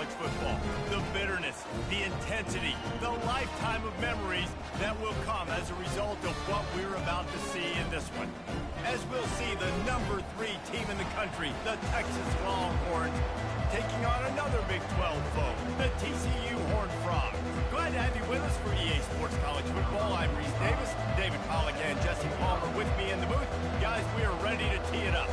college football. The bitterness, the intensity, the lifetime of memories that will come as a result of what we're about to see in this one. As we'll see the number 3 team in the country, the Texas Longhorns, taking on another Big 12 foe, the TCU Horned Frogs. Glad to have you with us for EA Sports College Football. I'm Reese Davis, David Pollack and Jesse Palmer with me in the booth. Guys, we are ready to tee it up.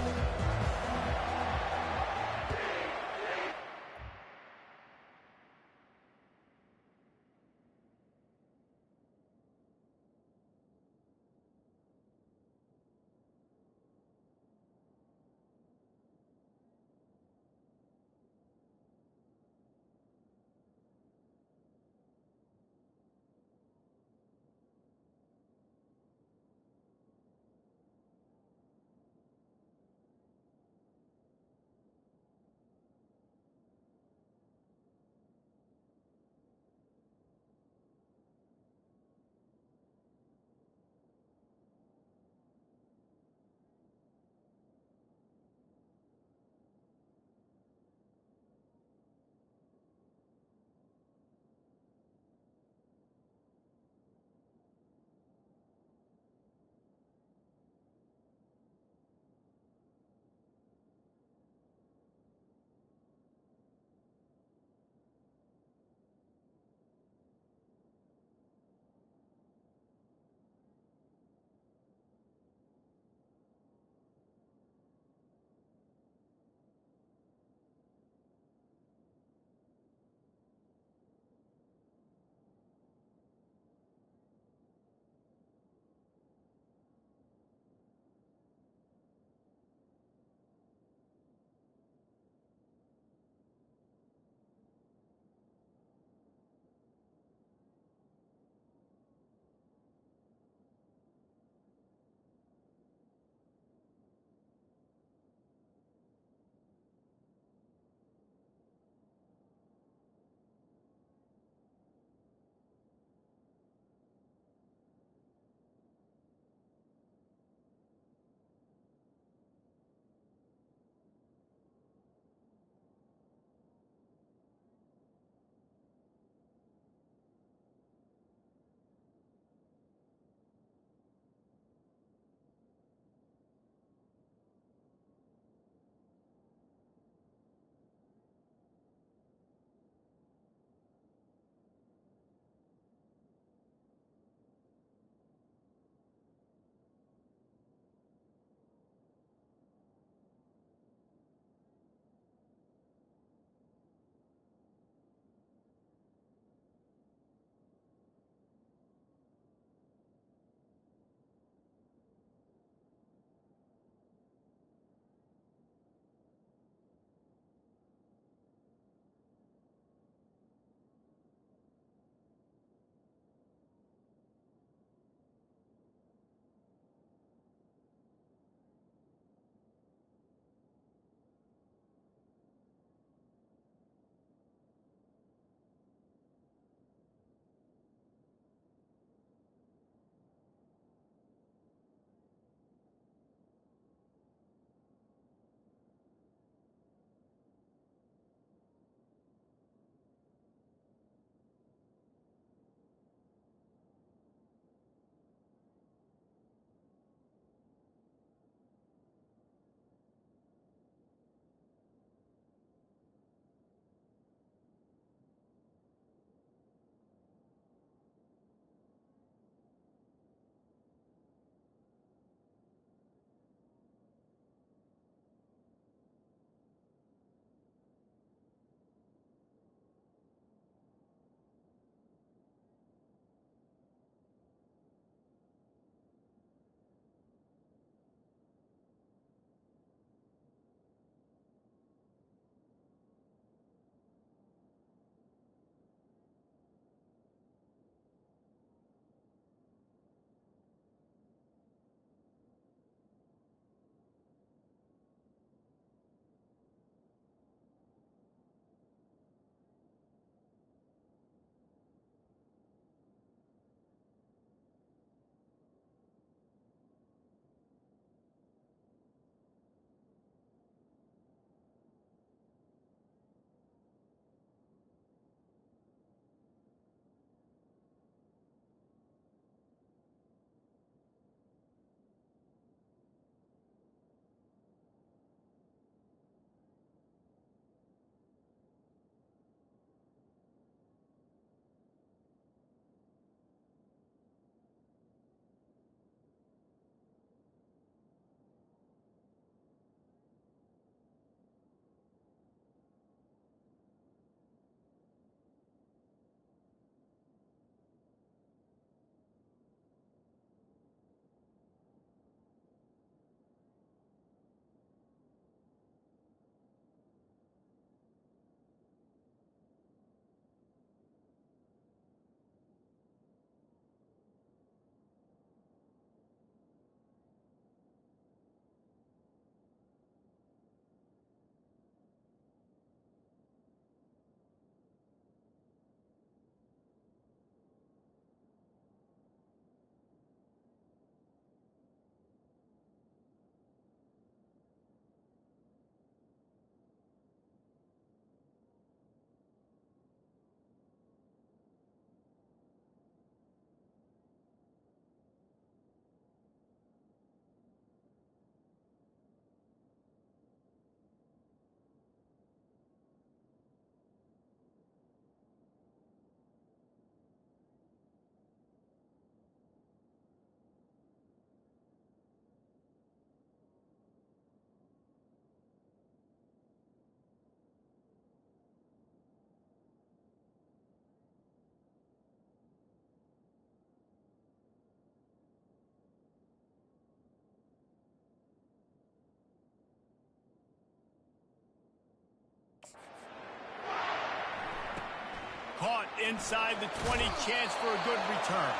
Caught inside the 20, chance for a good return.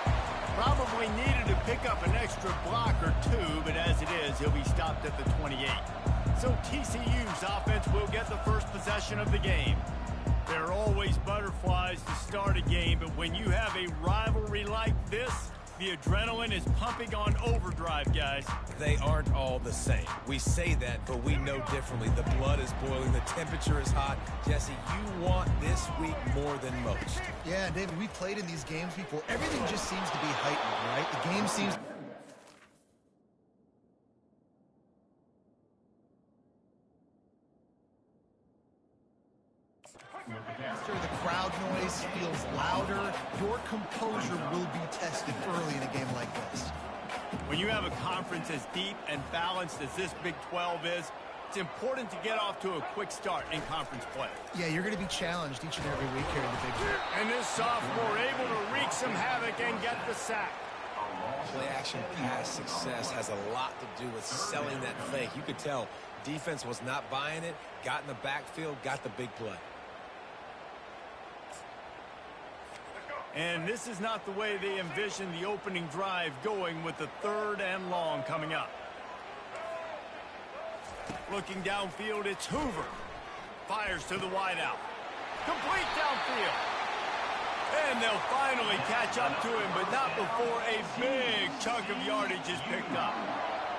Probably needed to pick up an extra block or two, but as it is, he'll be stopped at the 28. So TCU's offense will get the first possession of the game. There are always butterflies to start a game, but when you have a rivalry like this, the adrenaline is pumping on overdrive, guys. They aren't all the same. We say that, but we know differently. The blood is boiling. The temperature is hot. Jesse, you want this week more than most. Yeah, David, we've played in these games before. Everything just seems to be heightened, right? The game seems... The crowd noise feels louder. Your composure will be tested early in a game like this. When you have a conference as deep and balanced as this Big 12 is, it's important to get off to a quick start in conference play. Yeah, you're going to be challenged each and every week here in the Big 12. And this sophomore able to wreak some havoc and get the sack. Play-action pass success has a lot to do with selling that fake. You could tell defense was not buying it, got in the backfield, got the big play. And this is not the way they envisioned the opening drive going with the 3rd and long coming up. Looking downfield, it's Hoover. Fires to the wideout. Complete downfield. And they'll finally catch up to him, but not before a big chunk of yardage is picked up.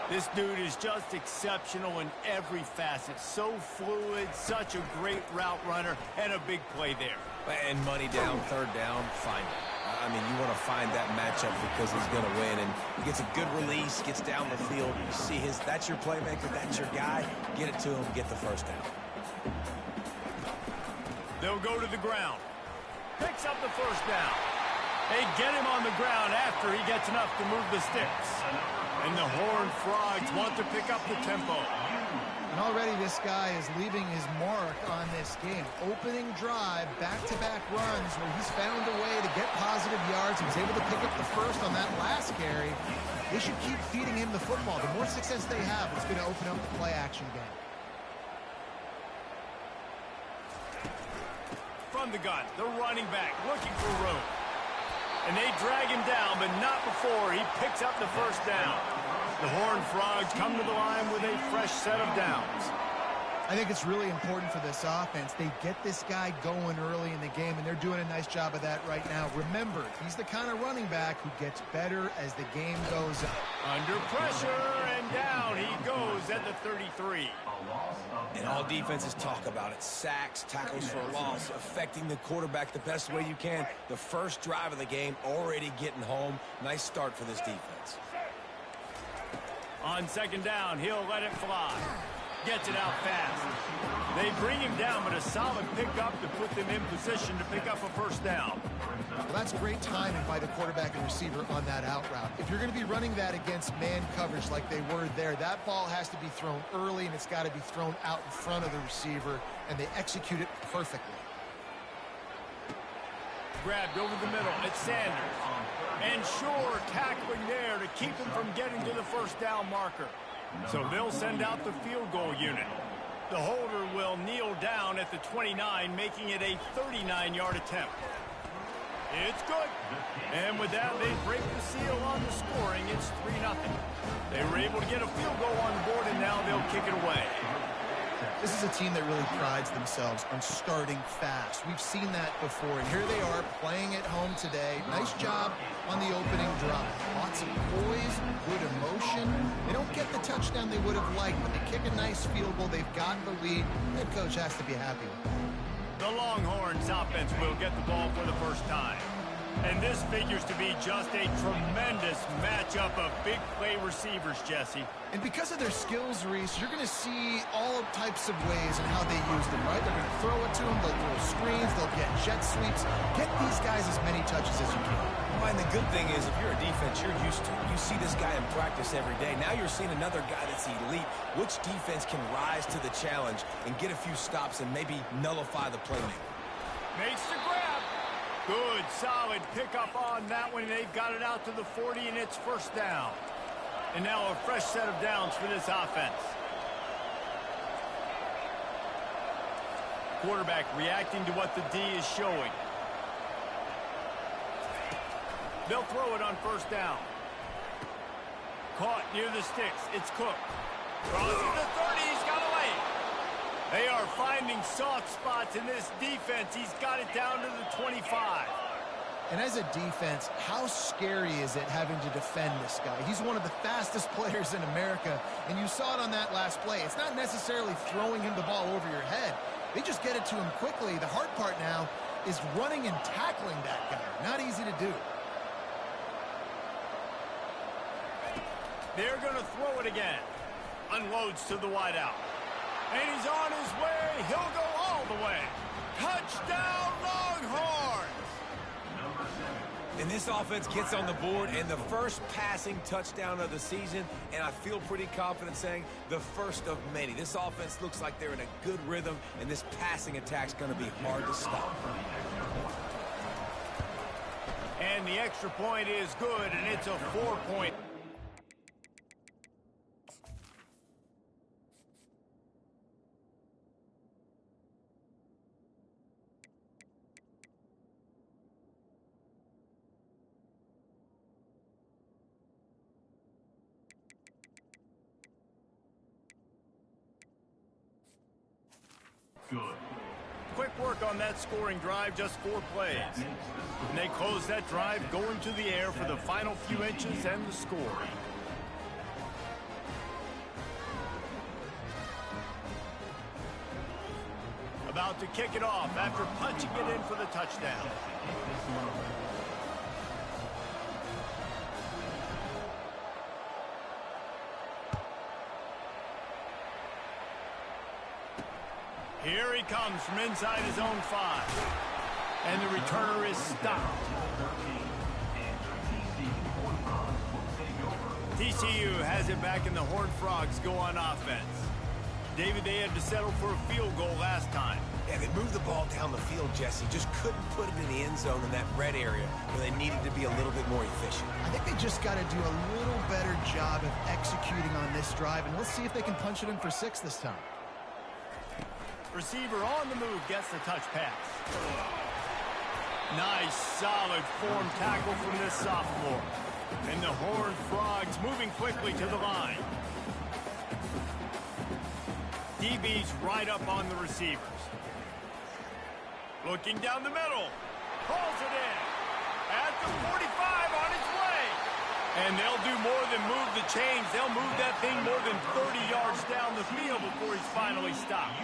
This dude is just exceptional in every facet. So fluid, such a great route runner, and a big play there. And money down, 3rd down, find it. I mean, you want to find that matchup because he's going to win. And he gets a good release, gets down the field. You see that's your playmaker, that's your guy. Get it to him, get the 1st down. They'll go to the ground. Picks up the 1st down. They get him on the ground after he gets enough to move the sticks. And the Horned Frogs want to pick up the tempo. And already this guy is leaving his mark on this game. Opening drive, back-to-back runs where he's found a way to get positive yards. He was able to pick up the 1st on that last carry. They should keep feeding him the football. The more success they have, it's going to open up the play-action game. From the gun, the running back looking for room. And they drag him down, but not before he picks up the 1st down. The Horned Frogs come to the line with a fresh set of downs. I think it's really important for this offense. They get this guy going early in the game, and they're doing a nice job of that right now. Remember, he's the kind of running back who gets better as the game goes on. Under pressure, and down he goes at the 33. And all defenses talk about it. Sacks, tackles for a loss, affecting the quarterback the best way you can. The 1st drive of the game already getting home. Nice start for this defense. On 2nd down, he'll let it fly. Gets it out fast. They bring him down, but a solid pickup to put them in position to pick up a 1st down. Well, that's great timing by the quarterback and receiver on that out route. If you're going to be running that against man coverage like they were there, that ball has to be thrown early, and it's got to be thrown out in front of the receiver, and they execute it perfectly. Grabbed over the middle. It's Sanders. And Shore tackling there to keep him from getting to the 1st down marker. So they'll send out the field goal unit. The holder will kneel down at the 29, making it a 39-yard attempt. It's good. And with that, they break the seal on the scoring. It's 3-0. They were able to get a field goal on the board, and now they'll kick it away. This is a team that really prides themselves on starting fast. We've seen that before, and here they are playing at home today. Nice job on the opening drive. Lots of poise, good emotion. They don't get the touchdown they would have liked, but they kick a nice field goal. They've got the lead. Head coach has to be happy with that. The Longhorns offense will get the ball for the 1st time. And this figures to be just a tremendous matchup of big play receivers, Jesse. And because of their skills, Reese, you're going to see all types of ways in how they use them, right? They're going to throw it to them, they'll throw screens, they'll get jet sweeps. Get these guys as many touches as you can. And the good thing is, if you're a defense, you're used to it. You see this guy in practice every day. Now you're seeing another guy that's elite. Which defense can rise to the challenge and get a few stops and maybe nullify the playmaker? Makes the grab. Good, solid pickup on that one. They've got it out to the 40, and it's 1st down. And now a fresh set of downs for this offense. Quarterback reacting to what the D is showing. They'll throw it on first down. Caught near the sticks. It's Cook. Crosses the 30. He's got away. They are finding soft spots in this defense. He's got it down to the 25. And as a defense, how scary is it having to defend this guy? He's one of the fastest players in America, and you saw it on that last play. It's not necessarily throwing him the ball over your head. They just get it to him quickly. The hard part now is running and tackling that guy. Not easy to do. They're going to throw it again. Unloads to the wideout. And he's on his way. He'll go all the way. Touchdown, Longhorns! And this offense gets on the board, and the first passing touchdown of the season, and I feel pretty confident saying the first of many. This offense looks like they're in a good rhythm, and this passing attack's going to be hard to stop. And the extra point is good, and it's a 4-point. Good. Quick work on that scoring drive, just 4 plays. And they close that drive going to the air for the final few inches and the score. About to kick it off after punching it in for the touchdown. Here he comes from inside his own 5. And the returner is stopped. TCU has it back, and the Horned Frogs go on offense. David, they had to settle for a field goal last time. Yeah, they moved the ball down the field, Jesse. Just couldn't put it in the end zone in that red area where they needed to be a little bit more efficient. I think they just got to do a little better job of executing on this drive, and let's see if they can punch it in for 6 this time. Receiver on the move gets the touch pass. Nice, solid form tackle from this sophomore. And the Horned Frogs moving quickly to the line. DB's right up on the receivers. Looking down the middle. Pulls it in. At the 45 on its way. And they'll do more than move the chains. They'll move that thing more than 30 yards down the field before he's finally stopped.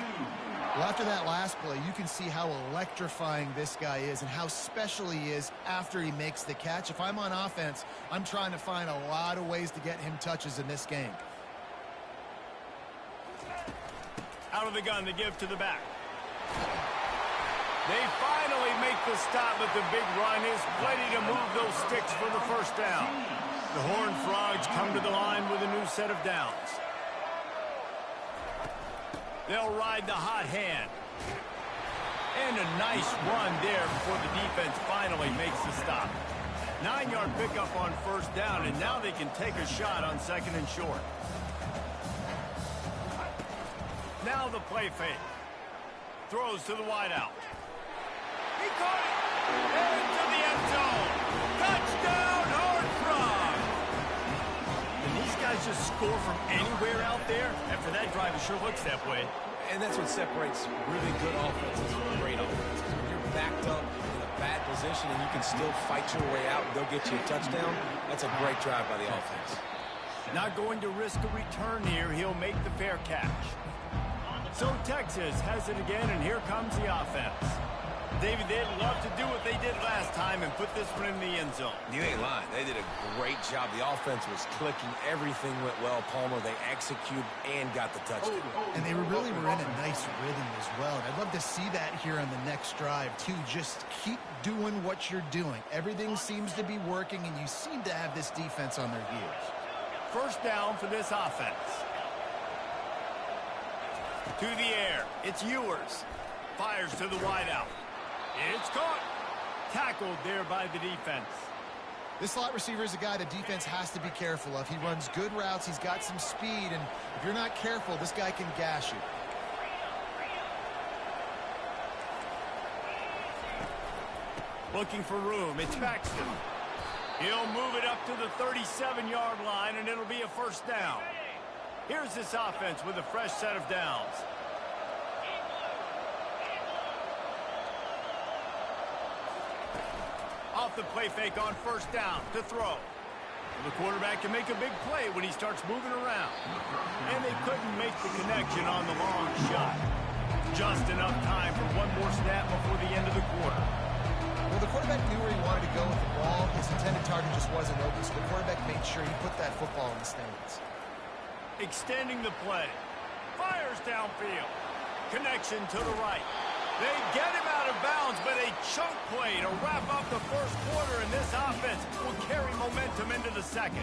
Well, after that last play, you can see how electrifying this guy is and how special he is after he makes the catch. If I'm on offense, I'm trying to find a lot of ways to get him touches in this game. Out of the gun to give to the back. They finally make the stop, but the big run is plenty to move those sticks for the first down. The Horned Frogs come to the line with a new set of downs. They'll ride the hot hand. And a nice run there before the defense finally makes the stop. 9-yard pickup on first down, and now they can take a shot on 2nd and short. Now the play fake. Throws to the wideout. He caught it. Into the end zone. Touchdown, Horned Frogs. And these guys just score from anywhere out there. After that drive, it sure looks that way. And that's what separates really good offenses from great offenses. When you're backed up in a bad position and you can still fight your way out and they'll get you a touchdown, that's a great drive by the offense. Not going to risk a return here. He'll make the fair catch. So Texas has it again, and here comes the offense. David, they'd love to do what they did last time and put this one in the end zone. You ain't lying. They did a great job. The offense was clicking. Everything went well, Palmer. They executed and got the touchdown. And they really were in a nice rhythm as well. And I'd love to see that here on the next drive, too. Just keep doing what you're doing. Everything seems to be working, and you seem to have this defense on their heels. First down for this offense. To the air. It's Ewers. Fires to the wideout. It's caught. Tackled there by the defense. This slot receiver is a guy the defense has to be careful of. He runs good routes. He's got some speed. And if you're not careful, this guy can gash you. Looking for room. It's Paxton. He'll move it up to the 37-yard line, and it'll be a first down. Here's this offense with a fresh set of downs. Off the play fake on first down to throw. The quarterback can make a big play when he starts moving around. And they couldn't make the connection on the long shot. Just enough time for one more snap before the end of the quarter. Well, the quarterback knew where he wanted to go with the ball. His intended target just wasn't open, so the quarterback made sure he put that football in the stands. Extending the play. Fires downfield. Connection to the right. They get him out of bounds, but a chunk play to wrap up the first quarter, and this offense will carry momentum into the second.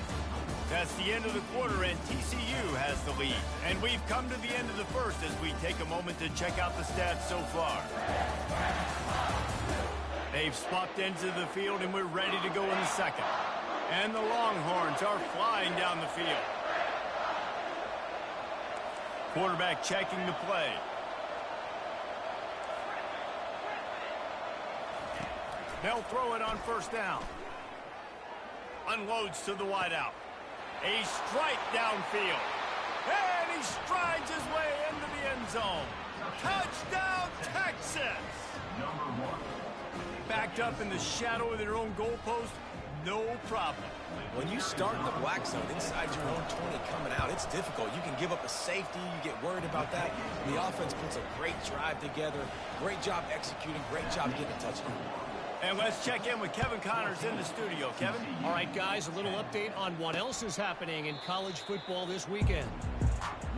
That's the end of the quarter, and TCU has the lead. And we've come to the end of the first as we take a moment to check out the stats so far. They've swapped ends of the field, and we're ready to go in the second. And the Longhorns are flying down the field. Quarterback checking the play. They'll throw it on first down. Unloads to the wideout. A strike downfield. And he strides his way into the end zone. Touchdown, Texas! Backed up in the shadow of their own goalpost, no problem. When you start in the black zone inside your own 20 coming out, it's difficult. You can give up a safety. You get worried about that. The offense puts a great drive together. Great job executing. Great job getting a touchdown. And let's check in with Kevin Connors in the studio. Kevin? All right, guys, a little update on what else is happening in college football this weekend.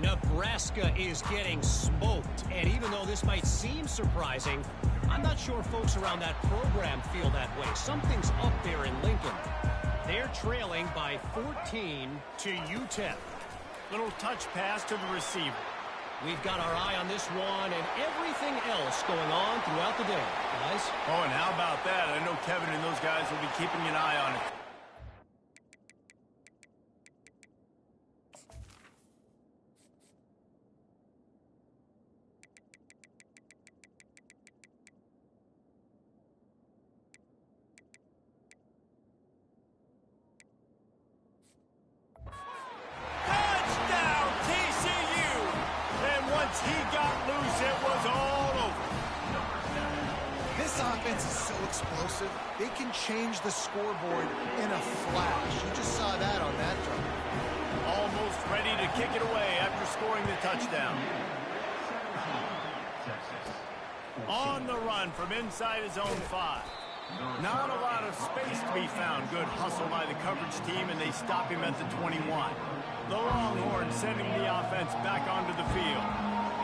Nebraska is getting smoked, and even though this might seem surprising, I'm not sure folks around that program feel that way. Something's up there in Lincoln. They're trailing by 14 to UTEP. Little touch pass to the receiver. We've got our eye on this one and everything else going on throughout the day, guys. Oh, and how about that? I know Kevin and those guys will be keeping an eye on it. He got loose, it was all over. This offense is so explosive, they can change the scoreboard in a flash. You just saw that on that drive. Almost ready to kick it away after scoring the touchdown. On the run from inside his own 5. Not a lot of space to be found. Good hustle by the coverage team, and they stop him at the 21. The Longhorns sending the offense back onto the field.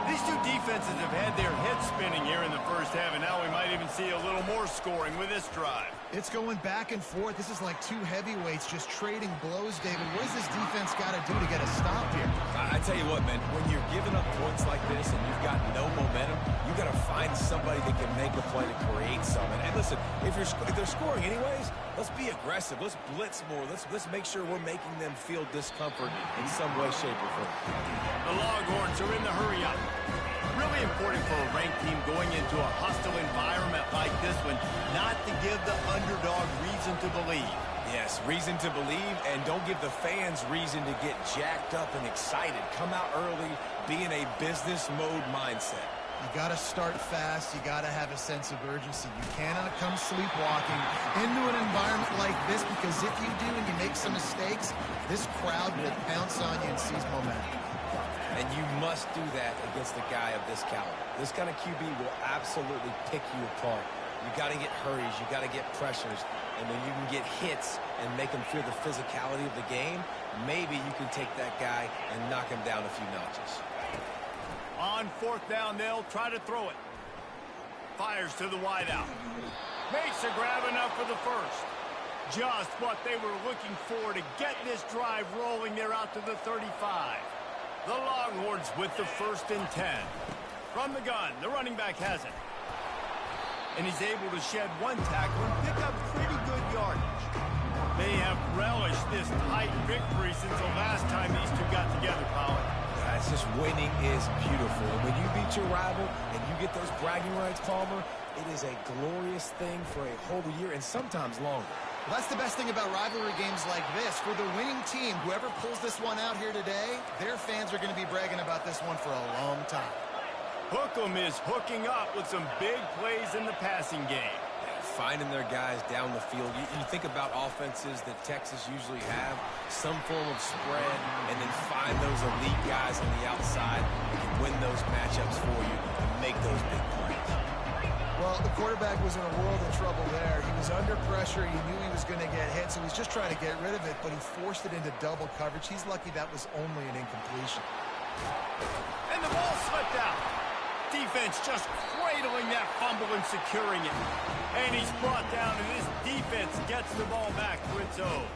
These two defenses have had their heads spinning here in the first half, and now we might even see a little more scoring with this drive. It's going back and forth. This is like two heavyweights just trading blows, David. What does this defense got to do to get a stop here? I tell you what, man, when you're giving up points like this and you've got no momentum, you got to find somebody that can make a play to create something. And listen, if they're scoring anyways, let's be aggressive. Let's blitz more. Let's make sure we're making them feel discomfort in some way, shape, or form. The Longhorns are in the hurry-up. Really important for a ranked team going into a hostile environment like this one, not to give the underdog reason to believe. Yes, reason to believe, and don't give the fans reason to get jacked up and excited. Come out early, be in a business mode mindset. You got to start fast. You got to have a sense of urgency. You cannot come sleepwalking into an environment like this, because if you do and you make some mistakes, this crowd will pounce on you and seize momentum. And you must do that against a guy of this caliber. This kind of QB will absolutely pick you apart. You got to get hurries. You got to get pressures. And when you can get hits and make him feel the physicality of the game, maybe you can take that guy and knock him down a few notches. On fourth down, they'll try to throw it. Fires to the wideout. Makes a grab enough for the first. Just what they were looking for to get this drive rolling. They're out to the 35. The Longhorns with the 1st and 10. From the gun, the running back has it. And he's able to shed one tackle and pick up pretty good yardage. They have relished this tight victory since the last time these two got together, Powell. It's just winning is beautiful. And when you beat your rival and you get those bragging rights, Palmer, it is a glorious thing for a whole year and sometimes longer. Well, that's the best thing about rivalry games like this. For the winning team, whoever pulls this one out here today, their fans are going to be bragging about this one for a long time. Hook'em is hooking up with some big plays in the passing game. Finding their guys down the field. You think about offenses that Texas usually have, some form of spread, and then find those elite guys on the outside who can win those matchups for you and make those big plays. Well, the quarterback was in a world of trouble there. He was under pressure. He knew he was going to get hit, so he's just trying to get rid of it, but he forced it into double coverage. He's lucky that was only an incompletion. And the ball slipped out. Defense just cradling that fumble and securing it. And he's brought down, and this defense gets the ball back for its own.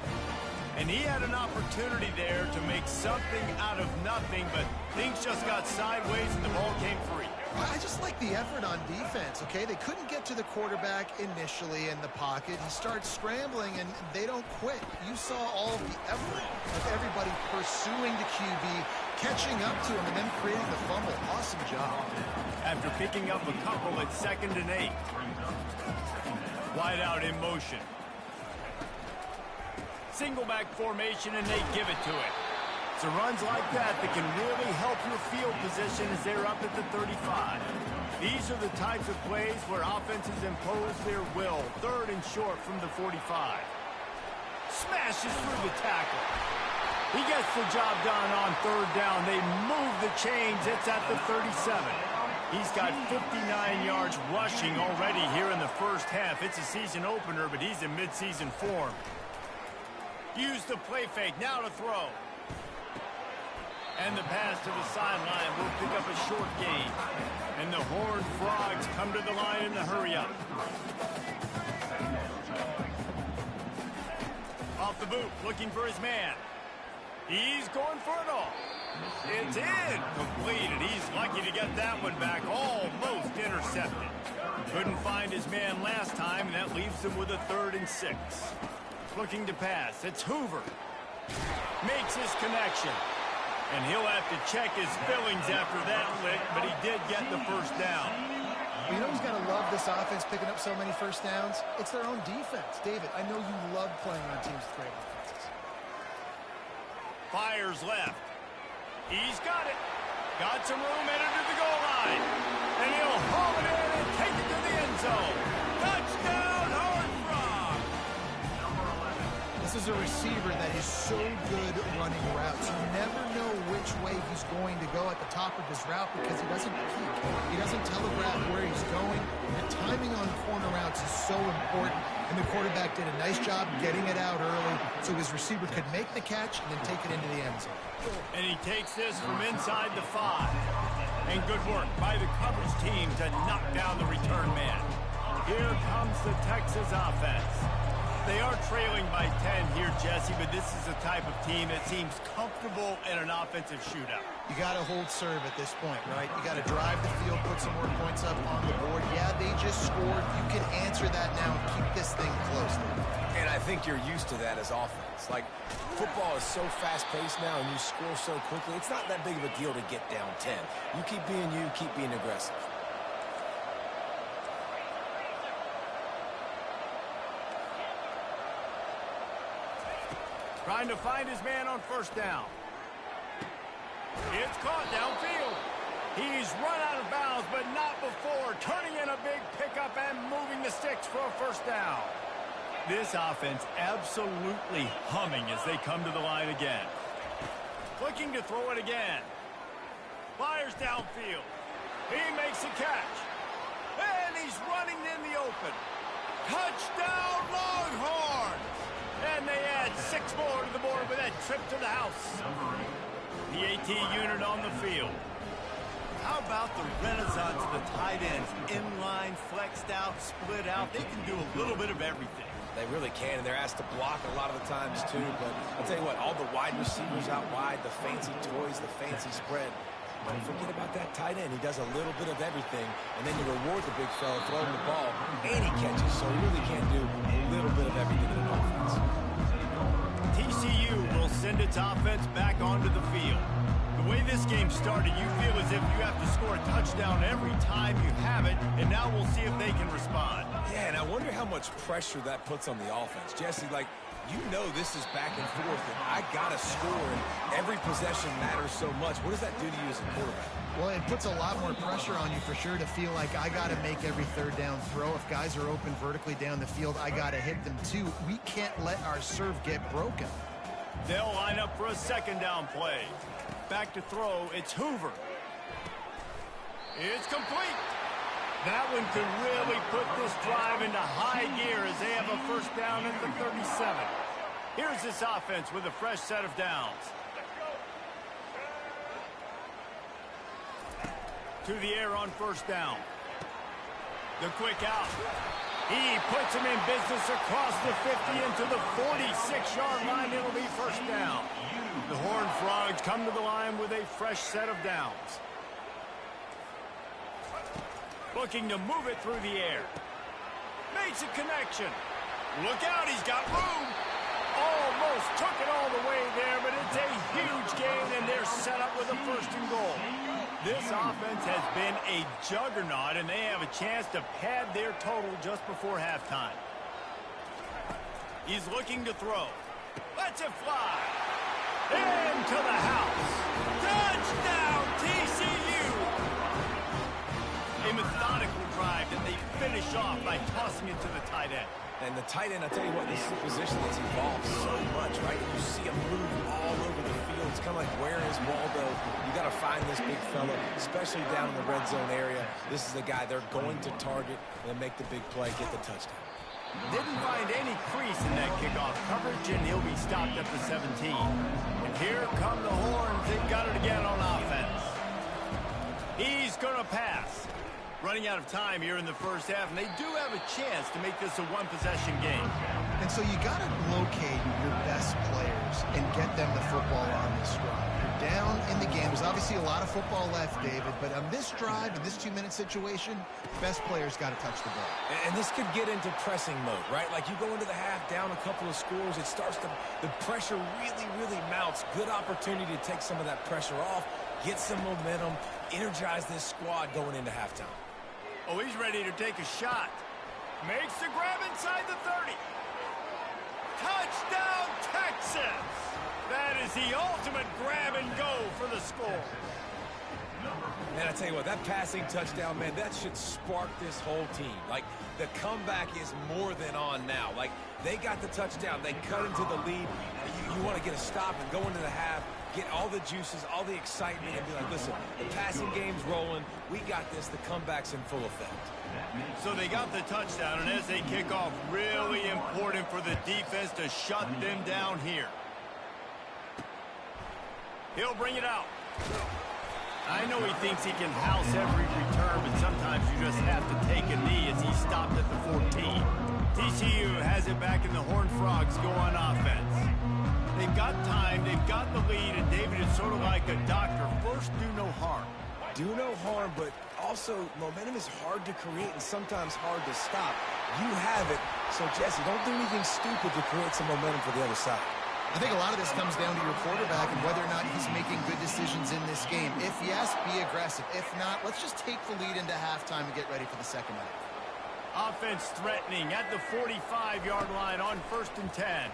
And he had an opportunity there to make something out of nothing, but things just got sideways and the ball came free. I just like the effort on defense, okay? They couldn't get to the quarterback initially in the pocket. He starts scrambling, and they don't quit. You saw all of the effort of everybody pursuing the QB, catching up to him, and then creating the fumble. Awesome job. After picking up a couple at 2nd and 8. Wide out in motion. Single back formation, and they give it to it. It's runs like that that can really help your field position as they're up at the 35. These are the types of plays where offenses impose their will. 3rd and short from the 45. Smashes through the tackle. He gets the job done on 3rd down. They move the chains. It's at the 37. He's got 59 yards rushing already here in the first half. It's a season opener, but he's in midseason form. Use the play fake. Now to throw. And the pass to the sideline will pick up a short gain. And the Horned Frogs come to the line in the hurry-up. Off the boot, looking for his man. He's going for it all. It's incomplete, and he's lucky to get that one back. Almost intercepted. Couldn't find his man last time, and that leaves him with a 3rd and 6. Looking to pass. It's Hoover. Makes his connection. And he'll have to check his fillings after that lick, but he did get the first down. You know who's got to love this offense picking up so many first downs? It's their own defense. David, I know you love playing on teams with great offenses. Fires left. He's got it. Got some room headed to the goal line. And he'll haul it in and take it to the end zone. Touchdown, Horned Frog! This is a receiver that is so good at running routes. You never know which way he's going to go at the top of his route because he doesn't peek. He doesn't telegraph where he's going. The timing on corner routes is so important, and the quarterback did a nice job getting it out early so his receiver could make the catch and then take it into the end zone. And he takes this from inside the 5. And good work by the coverage team to knock down the return man. Here comes the Texas offense. They are trailing by 10 here, Jesse, but this is the type of team that seems comfortable in an offensive shootout. You got to hold serve at this point, right? You got to drive the field, put some more points up on the board. Yeah, they just scored. You can answer that now and keep this thing close. And I think you're used to that as offense. Like, football is so fast-paced now and you score so quickly, it's not that big of a deal to get down 10. You keep being aggressive. Trying to find his man on 1st down. It's caught downfield. He's run out of bounds, but not before. Turning in a big pickup and moving the sticks for a 1st down. This offense absolutely humming as they come to the line again. Looking to throw it again. Fires downfield. He makes a catch. And he's running in the open. Touchdown, Longhorns! And they add 6 more to the board with that trip to the house. The AT unit on the field. How about the renaissance of the tight ends? Inline, flexed out, split out. They can do a little bit of everything. They really can, and they're asked to block a lot of the times, too. But I'll tell you what, all the wide receivers out wide, the fancy toys, the fancy spread. Don't forget about that tight end. He does a little bit of everything, and then you reward the big fella throwing the ball, and he catches, so he really can do a little bit of everything in an offense. TCU will send its offense back onto the field. The way this game started, you feel as if you have to score a touchdown every time you have it, and now we'll see if they can respond. Yeah, and I wonder how much much pressure that puts on the offense. Jesse, like, you know this is back and forth, and I got to score, and every possession matters so much. What does that do to you as a quarterback? Well, it puts a lot more pressure on you for sure to feel like I got to make every third down throw. If guys are open vertically down the field, I got to hit them too. We can't let our serve get broken. They'll line up for a second down play. Back to throw, it's Hoover. It's complete. That one could really put this drive into high gear as they have a first down at the 37. Here's this offense with a fresh set of downs. To the air on first down. The quick out. He puts him in business across the 50 into the 46-yard line. It'll be first down. The Horned Frogs come to the line with a fresh set of downs. Looking to move it through the air. Makes a connection. Look out, he's got room. Almost took it all the way there, but it's a huge gain, and they're set up with a first and goal. This offense has been a juggernaut, and they have a chance to pad their total just before halftime. He's looking to throw. Lets it fly. Into the house. Touchdown, TCU! A methodical drive that they finish off by tossing it to the tight end. And the tight end, I tell you what, this is a position that's evolved so much, right? You see him move all over the field. It's kind of like, where is Waldo? You got to find this big fella, especially down in the red zone area. This is the guy they're going to target and make the big play, get the touchdown. Didn't find any crease in that kickoff coverage, and he'll be stopped at the 17. And here come the Horns. They've got it again on offense. He's going to pass. Running out of time here in the first half, and they do have a chance to make this a one-possession game. And so you got to locate your best players and get them the football on this drive. You're down in the game. There's obviously a lot of football left, David, but on this drive, in this 2-minute situation, best players got to touch the ball. And this could get into pressing mode, right? Like, you go into the half, down a couple of scores, it starts to, the pressure really, really mounts. Good opportunity to take some of that pressure off, get some momentum, energize this squad going into halftime. Oh, he's ready to take a shot. Makes the grab inside the 30. Touchdown, Texas! That is the ultimate grab and go for the score. Man, I tell you what, that passing touchdown, man, that should spark this whole team. Like, the comeback is more than on now. Like, they got the touchdown. They cut into the lead. You want to get a stop and go into the half, get all the juices, all the excitement, and be like, listen, the passing game's rolling. We got this. The comeback's in full effect. So they got the touchdown, and as they kick off, really important for the defense to shut them down here. He'll bring it out. I know he thinks he can house every return, but sometimes you just have to take a knee as he stopped at the 14. TCU has it back, and the Horned Frogs go on offense. They've got time, they've got the lead, and David is sort of like a doctor. First, do no harm. Do no harm, but also momentum is hard to create and sometimes hard to stop. You have it, so Jesse, don't do anything stupid to create some momentum for the other side. I think a lot of this comes down to your quarterback and whether or not he's making good decisions in this game. If yes, be aggressive. If not, let's just take the lead into halftime and get ready for the second half. Offense threatening at the 45-yard line on 1st and 10.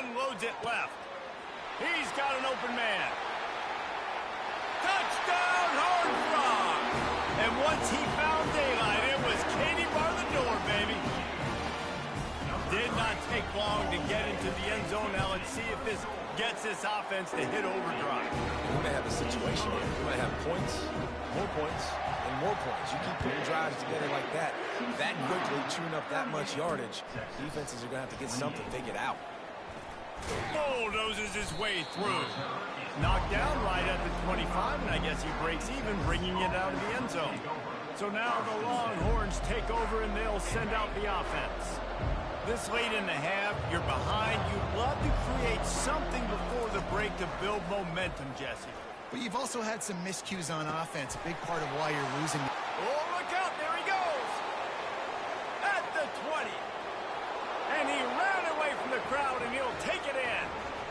Unloads it left. He's got an open man. Touchdown, Horned Frogs! And once he found daylight, it was Katie bar the door, baby. Did not take long to get into the end zone. Now let's see if this gets this offense to hit overdrive. We may have a situation here. We might have points, and more points. You keep putting drives together like that quickly, chewing up that much yardage, defenses are going to have to get something figured out. Bulldozes his way through. Knocked down right at the 25, and I guess he breaks even, bringing it out of the end zone. So now the Longhorns take over, and they'll send out the offense. This late in the half, you're behind. You'd love to create something before the break to build momentum, Jesse. But you've also had some miscues on offense, a big part of why you're losing. Oh, look out, there he goes! At the 20. And he ran away from the crowd, and he'll take it in.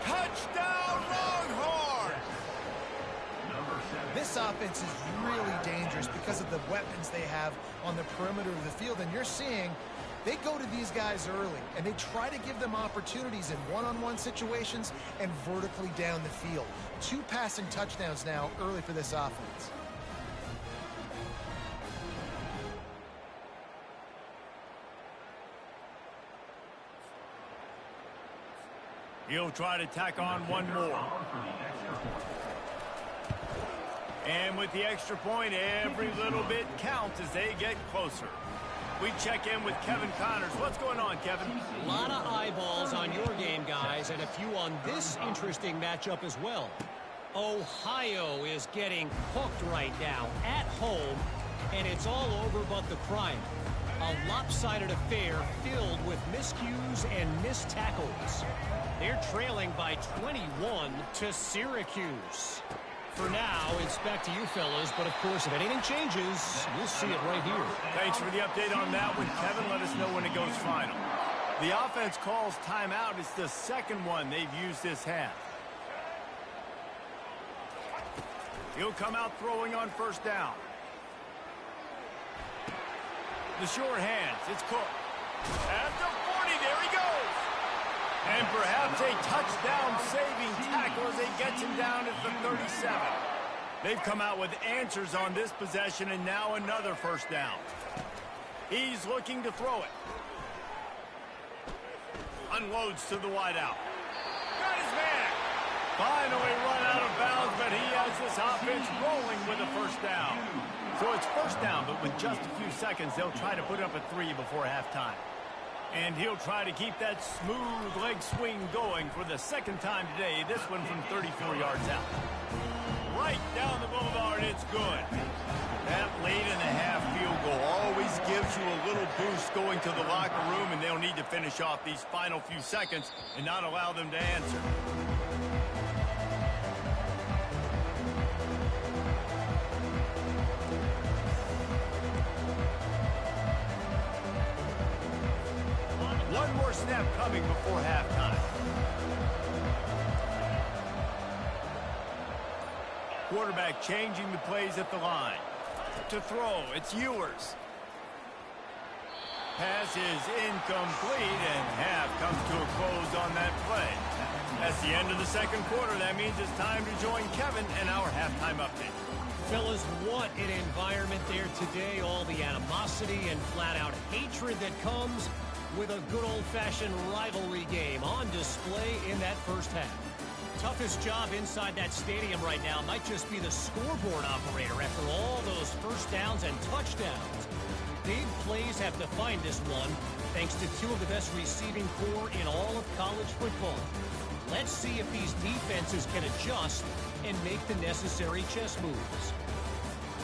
Touchdown, Longhorns! This offense is really dangerous because of the weapons they have on the perimeter of the field, and you're seeing They go to these guys early, and they try to give them opportunities in one-on-one situations and vertically down the field. 2 passing touchdowns now early for this offense. He'll try to tack on one more. And with the extra point, every little bit counts as they get closer. We check in with Kevin Connors. What's going on, Kevin? A lot of eyeballs on your game, guys, and a few on this interesting matchup as well. Ohio is getting hooked right now at home, and it's all over but the crying. A lopsided affair filled with miscues and missed tackles. They're trailing by 21 to Syracuse. For now, it's back to you fellas, but of course, if anything changes, you'll see it right here. Thanks for the update on that one, Kevin. Let us know when it goes final. The offense calls timeout. It's the second one they've used this half. He'll come out throwing on first down. The short hands. It's Cook. At the 40, there he goes. And perhaps a touchdown-saving tackle as he gets him down at the 37. They've come out with answers on this possession, and now another first down. He's looking to throw it. Unloads to the wideout. Got his man. Finally run out of bounds, but he has this offense rolling with a first down. So it's first down, but with just a few seconds, they'll try to put up a 3 before halftime. And he'll try to keep that smooth leg swing going for the second time today. This one from 34 yards out. Right down the boulevard, it's good. That late-in-the-half field goal always gives you a little boost going to the locker room, and they'll need to finish off these final few seconds and not allow them to answer. One more snap coming before halftime. Quarterback changing the plays at the line. To throw, it's Ewers. Pass is incomplete, and half comes to a close on that play. That's the end of the second quarter. That means it's time to join Kevin and our halftime update. Fellas, what an environment there today. All the animosity and flat-out hatred that comes with a good old-fashioned rivalry game on display in that first half. Toughest job inside that stadium right now might just be the scoreboard operator after all those first downs and touchdowns. Big plays have defined this one, thanks to 2 of the best receiving corps in all of college football. Let's see if these defenses can adjust and make the necessary chess moves.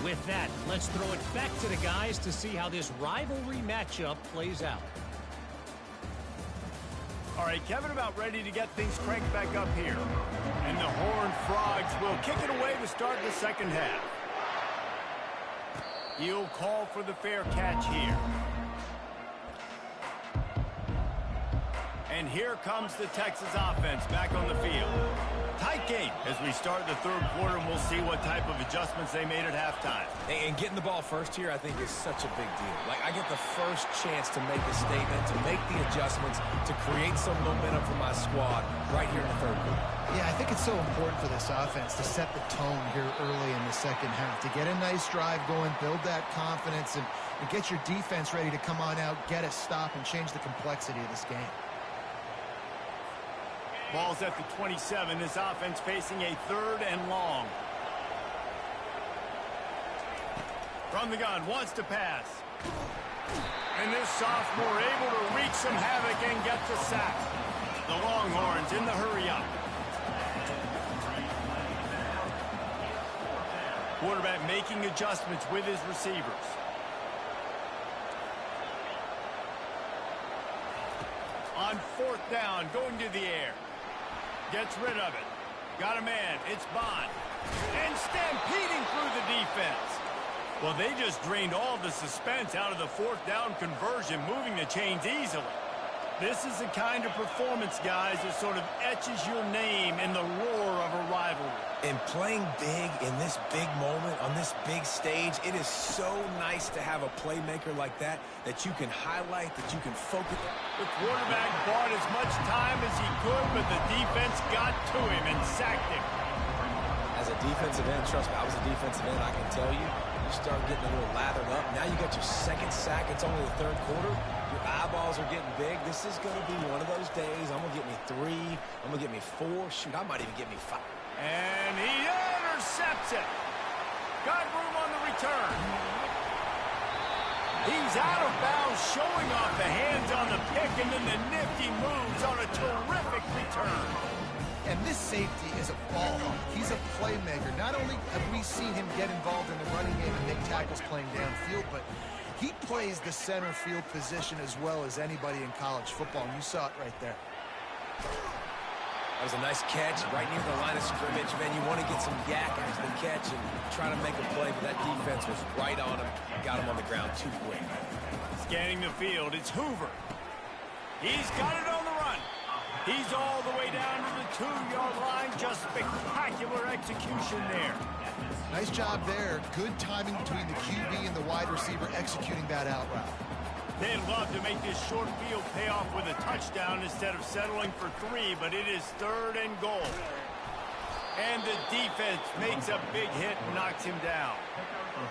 With that, let's throw it back to the guys to see how this rivalry matchup plays out. All right, Kevin about ready to get things cranked back up here. And the Horned Frogs will kick it away to start the second half. He'll call for the fair catch here. And here comes the Texas offense back on the field. Tight game as we start the third quarter, and we'll see what type of adjustments they made at halftime. And getting the ball first here, I think, is such a big deal. Like, I get the first chance to make a statement, to make the adjustments, to create some momentum for my squad right here in the third quarter. Yeah, I think it's so important for this offense to set the tone here early in the second half, to get a nice drive going, build that confidence, and get your defense ready to come on out, get a stop, and change the complexity of this game. Ball's at the 27. This offense facing a 3rd and long. From the gun, wants to pass. And this sophomore able to wreak some havoc and get the sack. The Longhorns in the hurry-up. Quarterback making adjustments with his receivers. On 4th down, going to the air. Gets rid of it. Got a man. It's Bond. And stampeding through the defense. Well, they just drained all the suspense out of the 4th down conversion, moving the chains easily. This is the kind of performance, guys, that sort of etches your name in the roar of a rivalry. And playing big in this big moment, on this big stage, it is so nice to have a playmaker like that you can highlight, that you can focus. The quarterback bought as much time as he could, but the defense got to him and sacked him. As a defensive end, trust me, I was a defensive end, I can tell you, you start getting a little lathered up. Now you got your second sack. It's only the third quarter. Your eyeballs are getting big. This is going to be one of those days. I'm going to get me 3. I'm going to get me 4. Shoot, I might even get me 5. And he intercepts it. Got room on the return. He's out of bounds, showing off the hands on the pick, and then the nifty moves on a terrific return. And this safety is a ball hawk. He's a playmaker. Not only have we seen him get involved in the running game and make tackles playing downfield, but he plays the center field position as well as anybody in college football, and you saw it right there. That was a nice catch right near the line of scrimmage. Man, you want to get some yak after the catch and try to make a play, but that defense was right on him. Got him on the ground too quick. Scanning the field, it's Hoover. He's got it on the run. He's all the way down to the 2-yard line. Just spectacular execution there. Nice job there. Good timing between the QB and the wide receiver executing that out route. They'd love to make this short field pay off with a touchdown instead of settling for 3, but it is 3rd and goal. And the defense makes a big hit and knocks him down.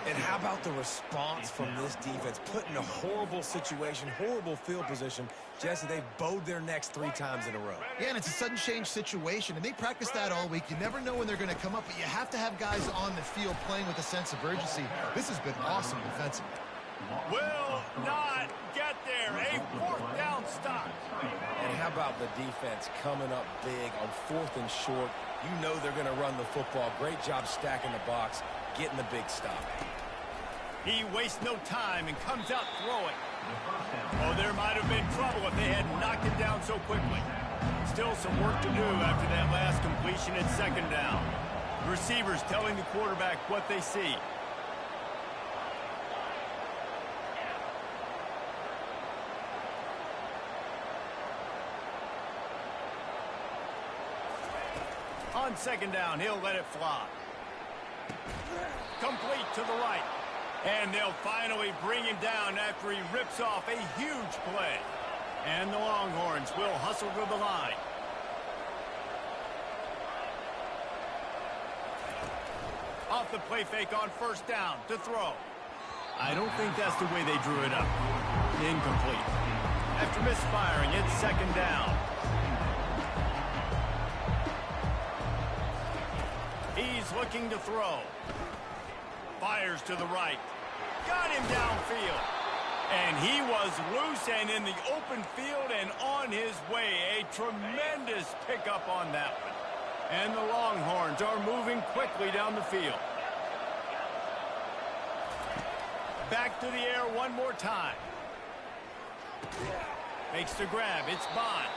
And how about the response from this defense? Put in a horrible situation, horrible field position. Jesse, they've bowed their necks 3 times in a row. Yeah, and it's a sudden change situation, and they practice that all week. You never know when they're going to come up, but you have to have guys on the field playing with a sense of urgency. This has been awesome defensively. Will not get there. A 4th down stop. And how about the defense coming up big on 4th and short? You know they're going to run the football. Great job stacking the box, getting the big stop. He wastes no time and comes out throwing. Oh, there might have been trouble if they had knocked it down so quickly. Still some work to do after that last completion at 2nd down. The receivers telling the quarterback what they see. On 2nd down, he'll let it fly. Complete to the right. And they'll finally bring him down after he rips off a huge play. And the Longhorns will hustle to the line. Off the play fake on 1st down to throw. I don't think that's the way they drew it up. Incomplete. After misfiring, it's 2nd down. He's looking to throw. Fires to the right. Got him downfield. And he was loose and in the open field and on his way. A tremendous pickup on that one. And the Longhorns are moving quickly down the field. Back to the air one more time. Makes the grab. It's Bond.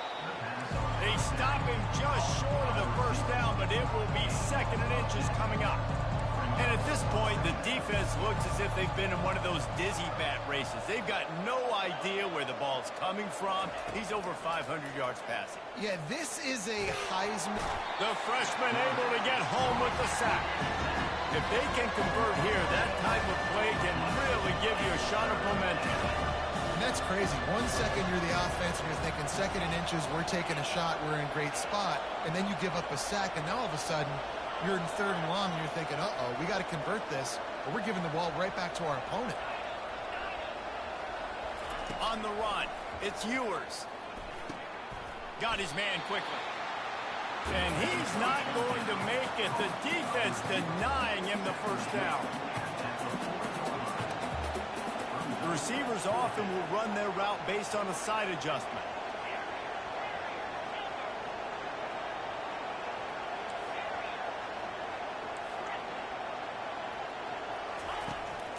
They stop him just short of the 1st down, but it will be 2nd and inches coming up. And at this point, the defense looks as if they've been in one of those dizzy bat races. They've got no idea where the ball's coming from. He's over 500 yards passing. Yeah, this is a Heisman. The freshman able to get home with the sack. If they can convert here, that type of play can really give you a shot of momentum. And that's crazy. 1 second you're the offense and you're thinking 2nd and inches, we're taking a shot, we're in a great spot. And then you give up a sack, and now all of a sudden you're in 3rd and long, and you're thinking, uh-oh, we got to convert this, or we're giving the ball right back to our opponent. On the run, it's Ewers. Got his man quickly. And he's not going to make it. The defense denying him the 1st down. The receivers often will run their route based on a side adjustment.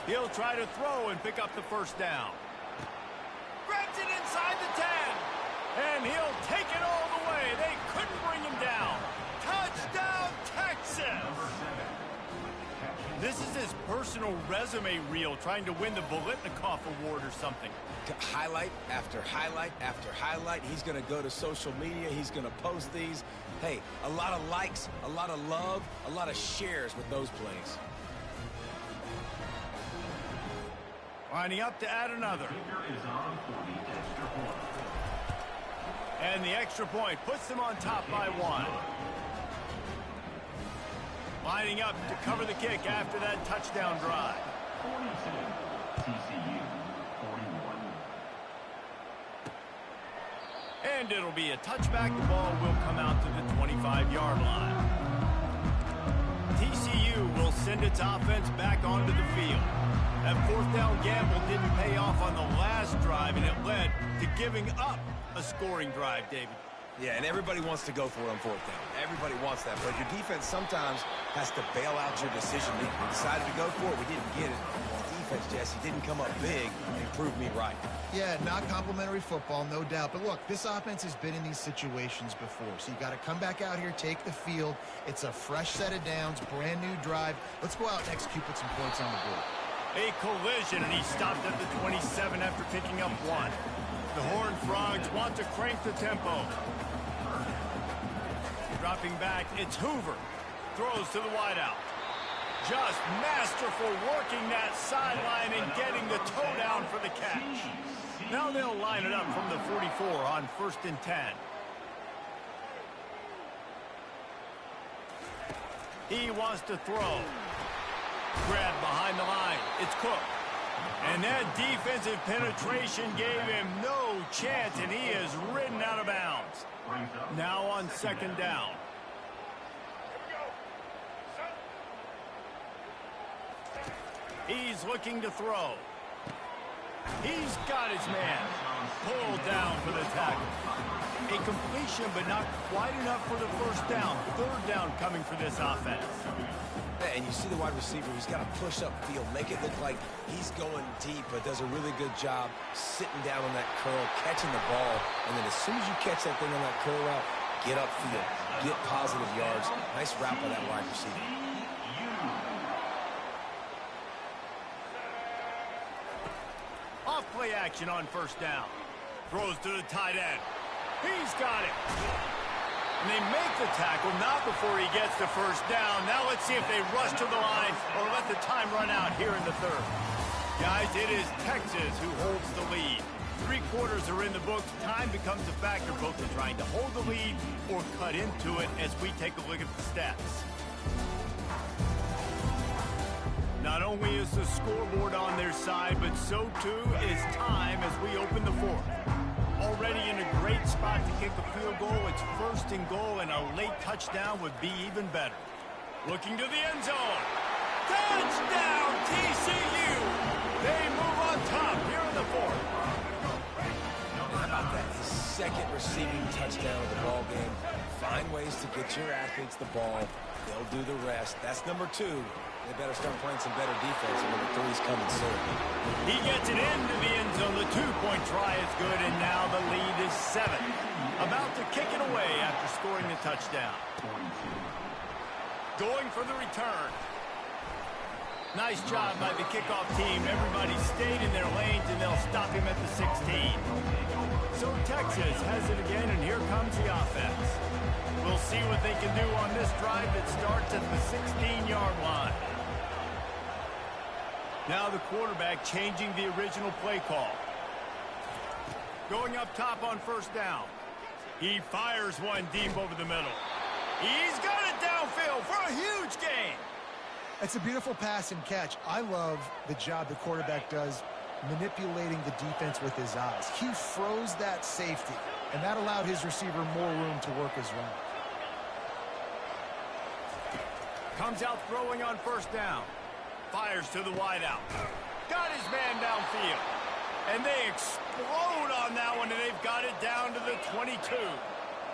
He'll try to throw and pick up the 1st down. Grabs it inside the 10. And he'll take it all the way. They couldn't bring him down. Touchdown, Texas! This is his personal resume reel, trying to win the Bolitnikoff Award or something. highlight after highlight after highlight. He's going to go to social media. He's going to post these. Hey, a lot of likes, a lot of love, a lot of shares with those plays. Lining up to add another. And the extra point puts them on top by 1. Lining up to cover the kick after that touchdown drive. 42, TCU, 41. And it'll be a touchback. The ball will come out to the 25-yard line. TCU will send its offense back onto the field. That fourth down gamble didn't pay off on the last drive, and it led to giving up a scoring drive, David. Yeah, and everybody wants to go for it on fourth down. Everybody wants that, but your defense sometimes has to bail out your decision. We decided to go for it. We didn't get it. The defense, Jesse, didn't come up big and prove me right. Yeah, not complimentary football, no doubt. But look, this offense has been in these situations before. So you got to come back out here, take the field. It's a fresh set of downs, brand new drive. Let's go out and execute, put some points on the board. A collision, and he stopped at the 27 after picking up 1. The Horned Frogs want to crank the tempo. Dropping back, it's Hoover. Throws to the wideout. Just masterful working that sideline and getting the toe down for the catch. Now they'll line it up from the 44 on 1st and 10. He wants to throw. Grab behind the line. It's Cook. And that defensive penetration gave him no chance, and he is ridden out of bounds. Now on 2nd down. He's looking to throw. He's got his man. Pulled down for the tackle. A completion, but not quite enough for the 1st down. 3rd down coming for this offense. And you see the wide receiver, he's got to push up field, make it look like he's going deep, but does a really good job sitting down on that curl, catching the ball, and then as soon as you catch that thing on that curl route, get upfield, get positive yards. Nice route by that wide receiver. Off play action on 1st down. Throws to the tight end. He's got it. And they make the tackle, not before he gets the 1st down. Now let's see if they rush to the line or let the time run out here in the 3rd. Guys, it is Texas who holds the lead. 3 quarters are in the books. Time becomes a factor, both in trying to hold the lead or cut into it as we take a look at the stats. Not only is the scoreboard on their side, but so too is time as we open the 4th. Already in a great spot to kick a field goal. It's 1st and goal, and a late touchdown would be even better. Looking to the end zone. Touchdown, TCU! They move on top here in the 4th. How about that? His 2nd receiving touchdown of the ball game. Find ways to get your athletes the ball. They'll do the rest. That's number 2. They better start playing some better defense, and number 3's coming soon. He gets it into the end zone. The 2-point try is good, and now the lead is 7. About to kick it away after scoring the touchdown. Going for the return. Nice job by the kickoff team. Everybody stayed in their lanes, and they'll stop him at the 16. So Texas has it again, and here comes the offense. We'll see what they can do on this drive that starts at the 16-yard line. Now the quarterback changing the original play call. Going up top on 1st down. He fires one deep over the middle. He's got it downfield for a huge gain. It's a beautiful pass and catch. I love the job the quarterback does manipulating the defense with his eyes. He froze that safety, and that allowed his receiver more room to work his route. Comes out throwing on 1st down. Fires to the wideout. Got his man downfield. And they explode on that one, and they've got it down to the 22.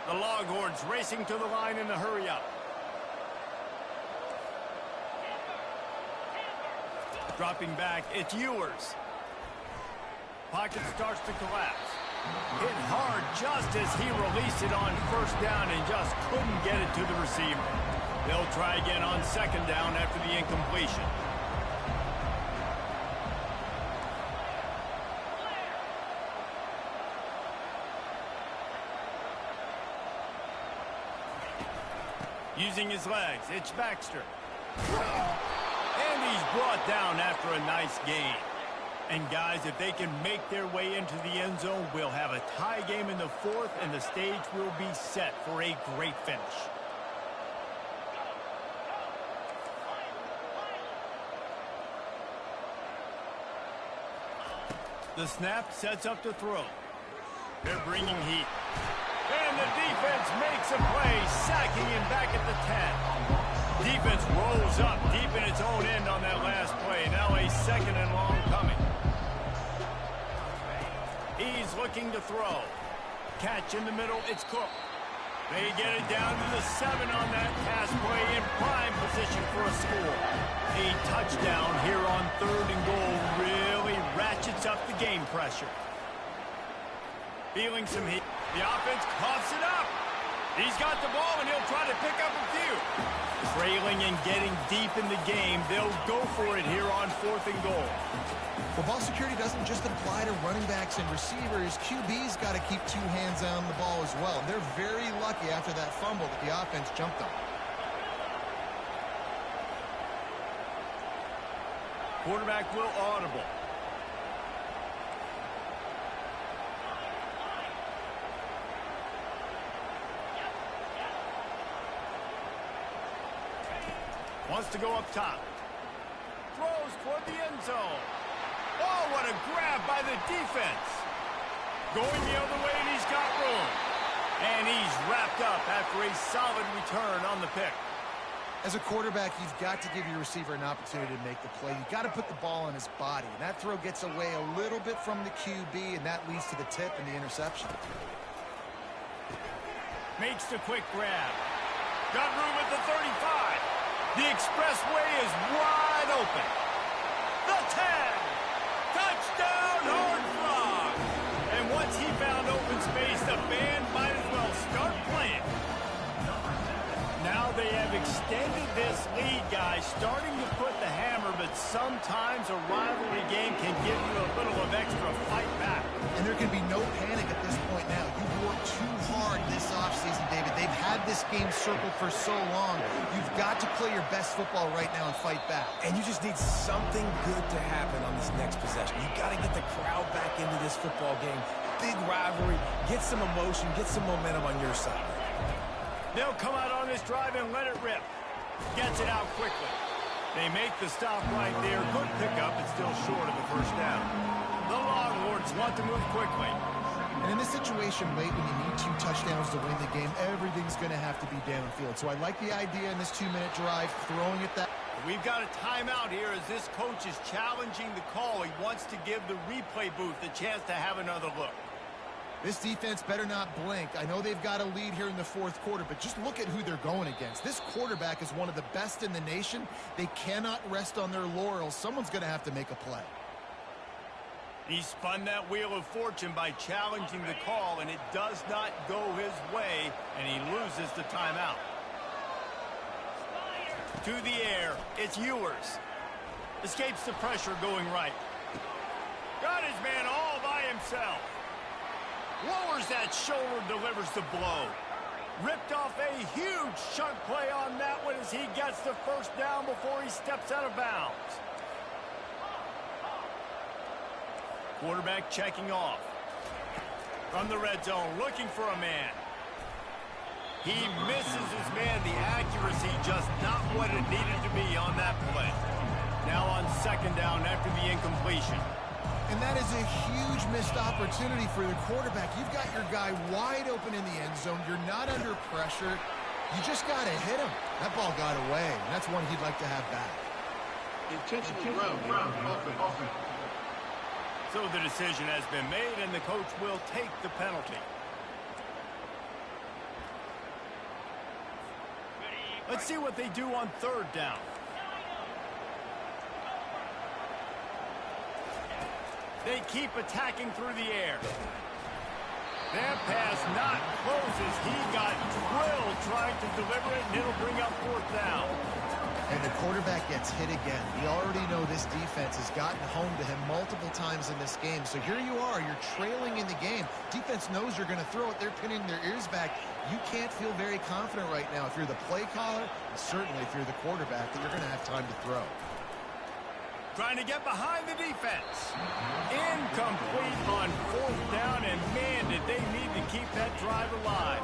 The Longhorns racing to the line in the hurry-up. Dropping back, it's Ewers. Pocket starts to collapse. Hit hard just as he released it on 1st down and just couldn't get it to the receiver. They'll try again on 2nd down after the incompletion. Using his legs, it's Baxter. And he's brought down after a nice gain. And guys, if they can make their way into the end zone, we'll have a tie game in the fourth, and the stage will be set for a great finish. The snap sets up to throw. They're bringing heat. And the defense makes a play, sacking him back at the 10. Defense rolls up deep in its own end on that last play. Now a 2nd and long coming. He's looking to throw. Catch in the middle, it's Cook. They get it down to the 7 on that pass play in prime position for a score. A touchdown here on 3rd and goal really ratchets up the game pressure. Feeling some heat. The offense coughs it up. He's got the ball, and he'll try to pick up a few. Trailing and getting deep in the game, they'll go for it here on 4th and goal. Well, ball security doesn't just apply to running backs and receivers. QB's got to keep 2 hands on the ball as well. And they're very lucky after that fumble that the offense jumped on. Quarterback will audible. Wants to go up top. Throws toward the end zone. Oh, what a grab by the defense. Going the other way, and he's got room. And he's wrapped up after a solid return on the pick. As a quarterback, you've got to give your receiver an opportunity to make the play. You've got to put the ball on his body. And that throw gets away a little bit from the QB, and that leads to the tip and the interception. Makes the quick grab. Got room at the 35. The expressway is wide open. The 10. Touchdown, Horned Frog. And once he found open space, the band might as well start playing. Now they have extended this lead, guys, starting to put the hammer, but sometimes a rivalry game can give you a little of extra fight back. And there can be no panic at this point now. You've worked too hard this offseason, David. They've had this game circled for so long. You've got to play your best football right now and fight back. And you just need something good to happen on this next possession. You've got to get the crowd back into this football game. Big rivalry. Get some emotion. Get some momentum on your side. They'll come out on this drive and let it rip. Gets it out quickly. They make the stop right there. Good pickup, but still short of the first down. The Longhorns want to move quickly. And in this situation late when you need 2 touchdowns to win the game, everything's going to have to be downfield. So I like the idea in this 2-minute drive, throwing it that. We've got a timeout here as this coach is challenging the call. He wants to give the replay booth a chance to have another look. This defense better not blink. I know they've got a lead here in the 4th quarter, but just look at who they're going against. This quarterback is one of the best in the nation. They cannot rest on their laurels. Someone's going to have to make a play. He spun that wheel of fortune by challenging the call, and it does not go his way, and he loses the timeout. To the air, it's Ewers. Escapes the pressure going right. Got his man all by himself. Lowers that shoulder, delivers the blow. Ripped off a huge chunk play on that one as he gets the first down before he steps out of bounds. Quarterback checking off. From the red zone, looking for a man. He misses his man. The accuracy just not what it needed to be on that play. Now on 2nd down after the incompletion. And that is a huge missed opportunity for the quarterback. You've got your guy wide open in the end zone. You're not under pressure. You just got to hit him. That ball got away, and that's one he'd like to have back. Intentional ground. So the decision has been made, and the coach will take the penalty. Let's see what they do on 3rd down. They keep attacking through the air. That pass not closes. He got drilled trying to deliver it, and it'll bring up 4th down. And the quarterback gets hit again. We already know this defense has gotten home to him multiple times in this game. So here you are, you're trailing in the game. Defense knows you're going to throw it. They're pinning their ears back. You can't feel very confident right now if you're the play caller, and certainly if you're the quarterback, that you're going to have time to throw. Trying to get behind the defense. Incomplete on 4th down, and man, did they need to keep that drive alive.